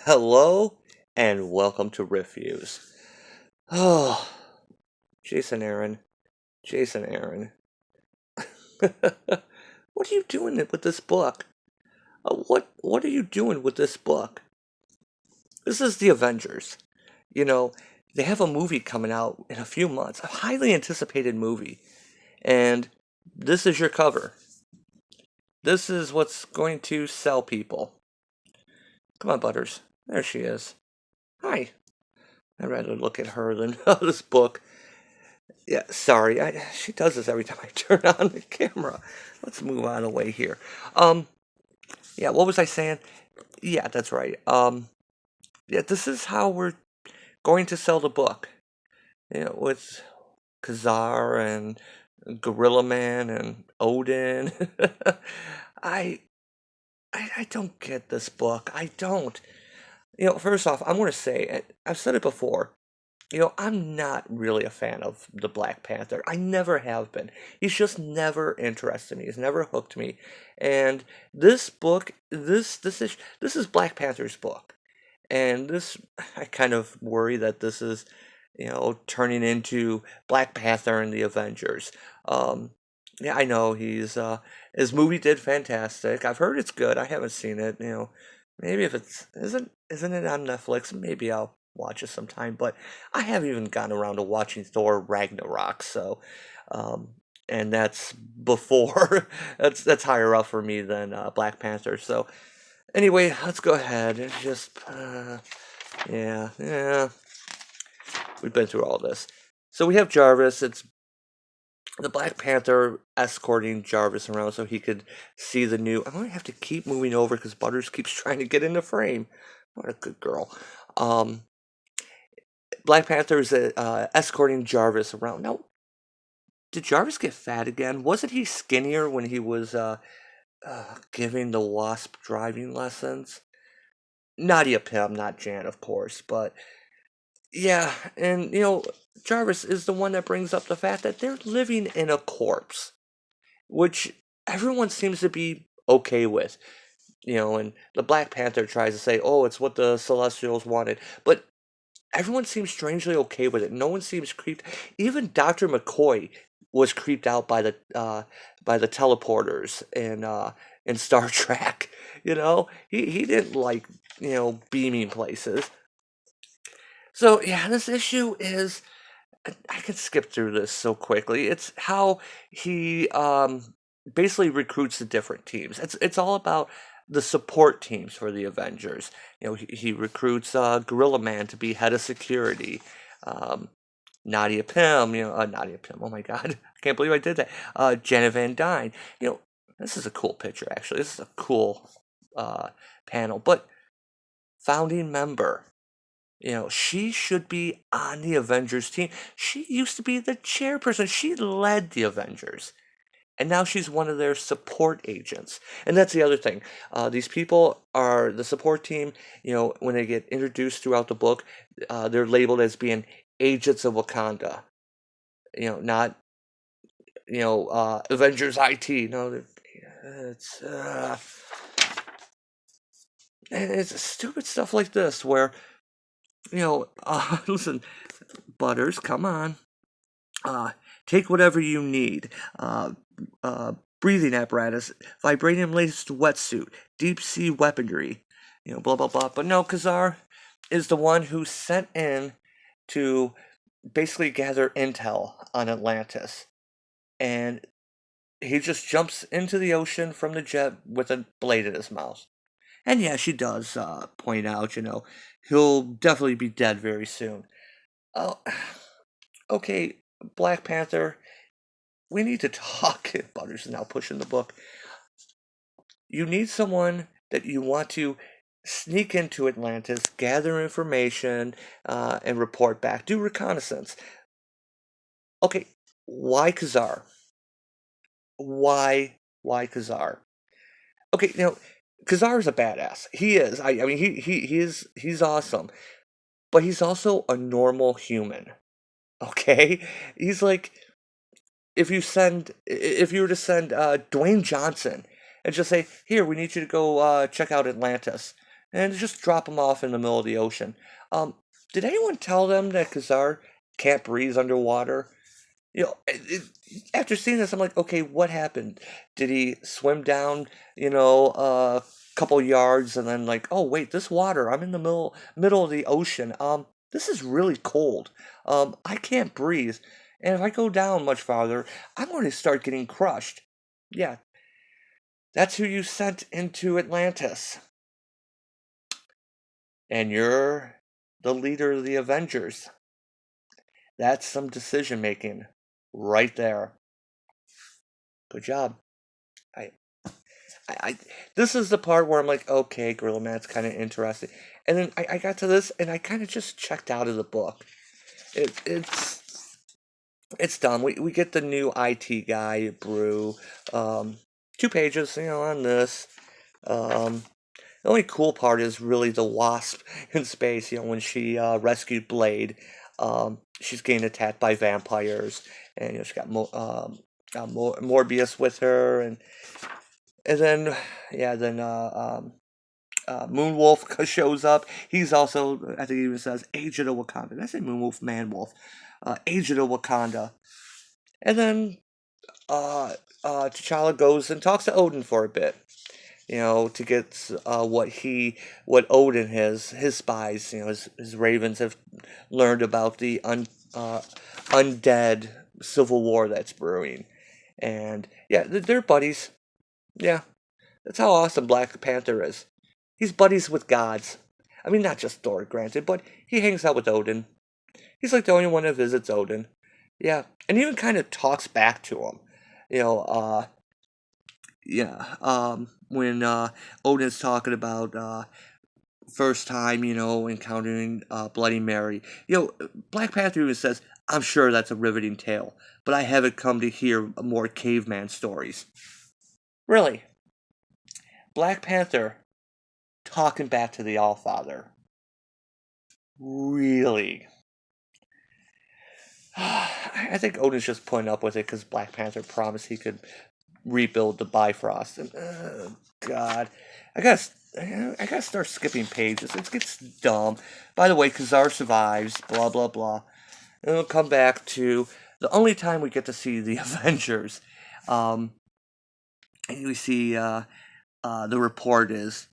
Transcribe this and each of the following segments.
Hello and welcome to Reviews. Oh, Jason Aaron, Jason Aaron. What are you doing with this book? What are you doing with this book? This is the Avengers. You know, they have a movie coming out in a few months, a highly anticipated movie, and this is your cover. This is what's going to sell people. Come on, Butters. There she is. Hi. I'd rather look at her than this book. Yeah, sorry. She does this every time I turn on the camera. Let's move on away here. Um, yeah, what was I saying? Yeah, that's right. Yeah, this is how we're going to sell the book. With Kazar and Gorilla Man and Odin. I, I don't get this book. I don't. First off, I'm going to say, I've said it before. I'm not really a fan of the Black Panther. I never have been. He's just never interested me. He's never hooked me. And this book, this is Black Panther's book. And this, I kind of worry that this is, turning into Black Panther and the Avengers. Yeah, I know his movie did fantastic. I've heard it's good. I haven't seen it. Maybe if it's isn't it on Netflix? Maybe I'll watch it sometime. But I haven't even gotten around to watching Thor Ragnarok. So, um, and that's before that's higher up for me than Black Panther. So anyway, let's go ahead and just yeah, we've been through all this. So we have Jarvis. It's the Black Panther escorting Jarvis around so he could see the new. I'm gonna have to keep moving over because Butters keeps trying to get in the frame. What a good girl. Um, Black Panther is escorting Jarvis around. Now, did Jarvis get fat again? Wasn't he skinnier when he was giving the Wasp driving lessons? Nadia Pym, not Jan, of course, but yeah, and Jarvis is the one that brings up the fact that they're living in a corpse, which everyone seems to be okay with. And the Black Panther tries to say, oh, it's what the Celestials wanted. But everyone seems strangely okay with it. No one seems creeped. Even Dr. McCoy was creeped out by the teleporters in Star Trek. He didn't like beaming places. So yeah, this issue is I can skip through this so quickly. It's how he basically recruits the different teams. It's all about the support teams for the Avengers. He recruits Gorilla Man to be head of security. Um, Nadia Pym, Nadia Pym. Oh my God, I can't believe I did that. Jenna Van Dyne. This is a cool picture actually. This is a cool panel. But founding member. She should be on the Avengers team. She used to be the chairperson. She led the Avengers. And now she's one of their support agents. And that's the other thing. These people are the support team. When they get introduced throughout the book, they're labeled as being agents of Wakanda. Not, Avengers IT. No, it's, and it's stupid stuff like this where, listen, Butters, come on. Take whatever you need. Breathing apparatus, vibranium laced wetsuit, deep sea weaponry, blah blah blah. But no, Kazar is the one who sent in to basically gather intel on Atlantis, and he just jumps into the ocean from the jet with a blade in his mouth. And yeah, she does point out, he'll definitely be dead very soon. Oh, okay, Black Panther, we need to talk. Butters is now pushing the book. You need someone that you want to sneak into Atlantis, gather information, and report back. Do reconnaissance. Okay, why Kazar? Why Kazar? Okay, Kazar is a badass. He is. I mean, he's awesome, but he's also a normal human. Okay, he's like if you were to send Dwayne Johnson and just say, here, we need you to go check out Atlantis. and just drop them off in the middle of the ocean. Um, did anyone tell them that Kazar can't breathe underwater? After seeing this, I'm like, okay, what happened? Did he swim down, a couple yards and then like, oh wait, this water, I'm in the middle of the ocean. This is really cold. I can't breathe. And if I go down much farther, I'm going to start getting crushed. Yeah, that's who you sent into Atlantis. And you're the leader of the Avengers. That's some decision making right there. Good job. I, I this is the part where I'm like, okay, Gorilla Man's kind of interesting. And then I got to this and I kind of just checked out of the book. It, it's dumb. We get the new IT guy, Brew. 2 pages, on this. Um, the only cool part is really the Wasp in space. When she rescued Blade, she's getting attacked by vampires, and she got Morbius with her, and then Moonwolf shows up. He's also, I think he even says, Agent of Wakanda. Did I say Moonwolf? Manwolf. Agent of Wakanda. And then T'Challa goes and talks to Odin for a bit. To get what Odin, his spies, his ravens have learned about the undead civil war that's brewing. And yeah, they're buddies. Yeah, that's how awesome Black Panther is. He's buddies with gods. I mean, not just Thor, granted, but he hangs out with Odin. He's like the only one that visits Odin. Yeah, and even kind of talks back to him. You know, uh, yeah. When Odin's talking about first time, encountering Bloody Mary. Black Panther even says, "I'm sure that's a riveting tale, but I haven't come to hear more caveman stories." Really, Black Panther talking back to the Allfather. Really? I think Odin's just putting up with it because Black Panther promised he could rebuild the Bifrost. And God, I gotta start skipping pages. It gets dumb. By the way, Kazar survives. Blah blah blah. And we'll come back to the only time we get to see the Avengers. Um, and we see the report is,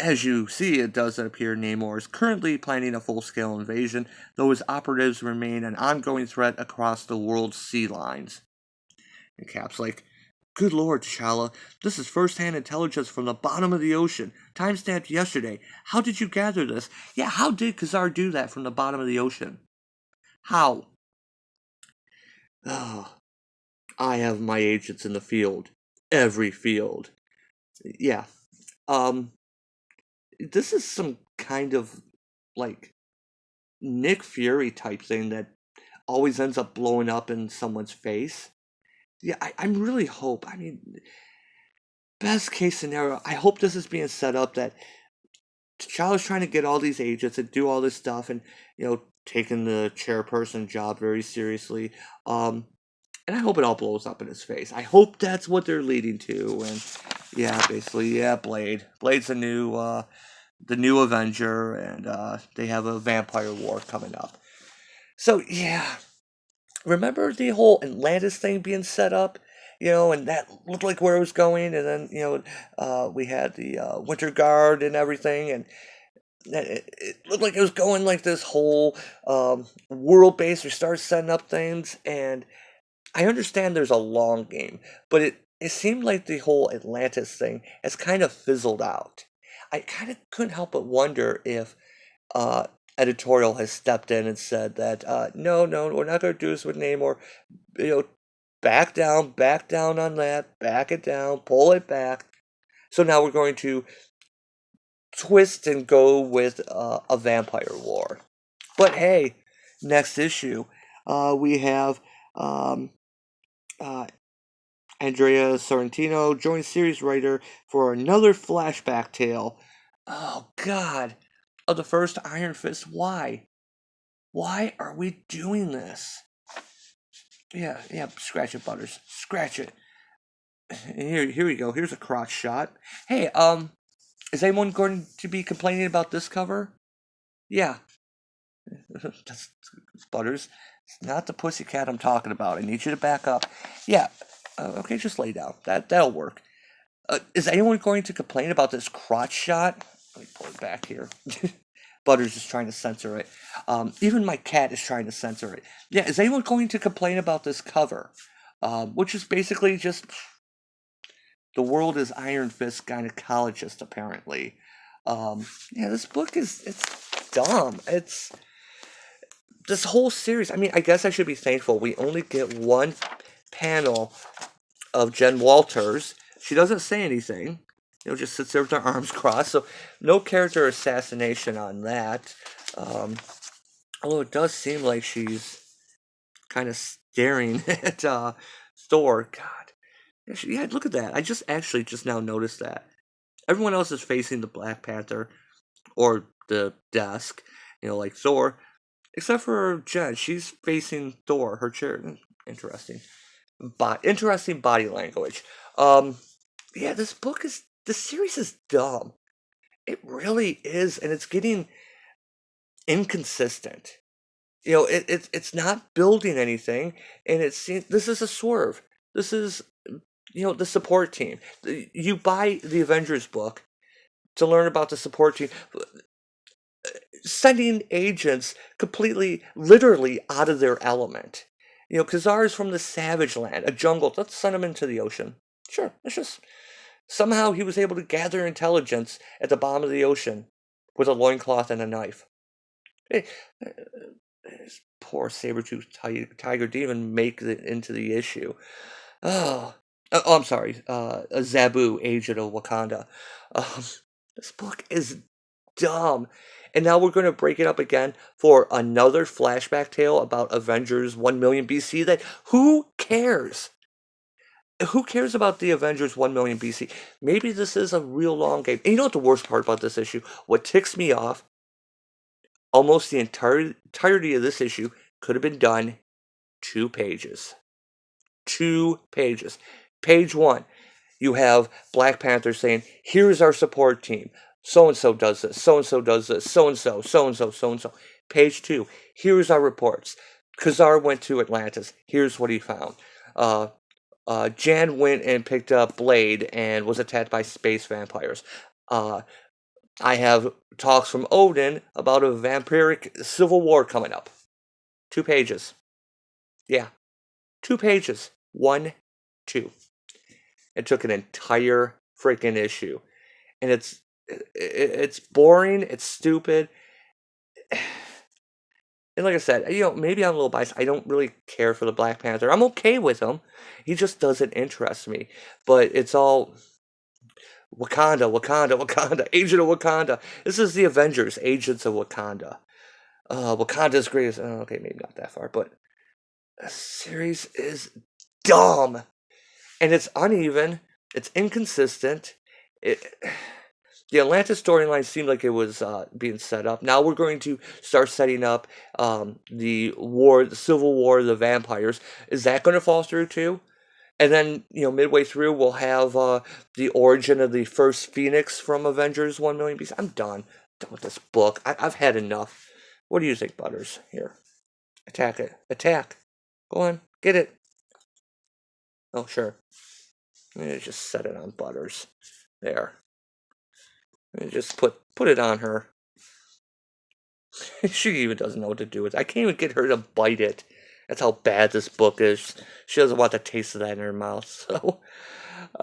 as you see, it does appear Namor is currently planning a full-scale invasion, though his operatives remain an ongoing threat across the world's sea lines. And Cap's like, good lord, T'Challa, this is first-hand intelligence from the bottom of the ocean, time-stamped yesterday. How did you gather this? Yeah, how did Kazar do that from the bottom of the ocean? How? Oh, I have my agents in the field. Every field. Yeah. Um, this is some kind of, like, Nick Fury type thing that always ends up blowing up in someone's face. Yeah, I'm really hope. I mean, best case scenario, I hope this is being set up that T'Challa's trying to get all these agents and do all this stuff and, taking the chairperson job very seriously. And I hope it all blows up in his face. I hope that's what they're leading to. And yeah, basically, yeah, Blade. Blade's the new Avenger, and they have a vampire war coming up. So yeah, remember the whole Atlantis thing being set up, and that looked like where it was going, and then we had the Winter Guard and everything, and it looked like it was going like this whole world base. We started setting up things, and I understand there's a long game, but it seemed like the whole Atlantis thing has kind of fizzled out. I kind of couldn't help but wonder if uh, editorial has stepped in and said that no, no, we're not going to do this with Namor. You know, back down on that, back it down, pull it back. So now we're going to twist and go with a vampire war. But hey, next issue, we have um, uh, Andrea Sorrentino joins series writer for another flashback tale. Oh God, of the first Iron Fist. Why? Why are we doing this? Yeah, yeah, scratch it, Butters. Scratch it. Here we go. Here's a crotch shot. Hey, Is anyone going to be complaining about this cover? Yeah. That's Butters. It's not the pussycat I'm talking about. I need you to back up. Yeah. Okay, just lay down. That'll work. Is anyone going to complain about this crotch shot? Let me pull it back here. Butters is trying to censor it. Even my cat is trying to censor it. Yeah, is anyone going to complain about this cover? Which is basically just the world is Iron Fist gynecologist, apparently. Yeah, this book it's dumb. It's this whole series. I mean, I guess I should be thankful. We only get one panel of Jen Walters. She doesn't say anything. Just sits there with her arms crossed. So no character assassination on that. Although it does seem like she's kind of staring at Thor. God. Yeah, look at that. I just now noticed that. Everyone else is facing the Black Panther or the desk, like Thor. Except for Jen. She's facing Thor, her chair. Interesting. Interesting body language. Yeah, this series is dumb. It really is, and it's getting inconsistent. It's not building anything, and this is a swerve. This is, the support team. You buy the Avengers book to learn about the support team, sending agents completely, literally out of their element. Kazar is from the Savage Land, a jungle. Let's send him into the ocean. Sure, let's just... Somehow he was able to gather intelligence at the bottom of the ocean with a loincloth and a knife. Hey, this poor saber-toothed tiger didn't even make it into the issue. I'm sorry. A Zabu, agent of Wakanda. This book is dumb. And now we're going to break it up again for another flashback tale about Avengers 1 million BC. Who cares? Who cares about the Avengers 1 million BC? Maybe this is a real long game. And you know what the worst part about this issue? What ticks me off? Almost the entirety of this issue could have been done 2 pages. 2 pages. Page 1, you have Black Panther saying, here's our support team. So-and-so does this. So-and-so does this. So-and-so, so-and-so, so-and-so. Page 2, here's our reports. Kazar went to Atlantis. Here's what he found. Jan went and picked up Blade and was attacked by space vampires. I have talks from Odin about a vampiric civil war coming up. 2 pages. Yeah. 2 pages. 1, 2. It took an entire freaking issue. And it's boring, it's stupid. And like I said, maybe I'm a little biased. I don't really care for the Black Panther. I'm okay with him. He just doesn't interest me. But it's all Wakanda, Wakanda, Wakanda, Agent of Wakanda. This is the Avengers, Agents of Wakanda. Wakanda's greatest. Okay, maybe not that far, but the series is dumb. And it's uneven. It's inconsistent. The Atlantis storyline seemed like it was being set up. Now we're going to start setting up the Civil War of the Vampires. Is that going to fall through too? And then, midway through, we'll have the origin of the first Phoenix from Avengers 1 million BC. I'm done. Done with this book. I've had enough. What do you think, Butters? Here. Attack it. Attack. Go on. Get it. Oh, sure. Let me just set it on Butters. There. And just put it on her. She even doesn't know what to do with it. I can't even get her to bite it. That's how bad this book is. She doesn't want the taste of that in her mouth. So,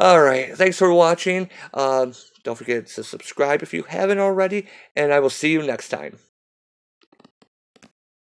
alright. Thanks for watching. Don't forget to subscribe if you haven't already. And I will see you next time.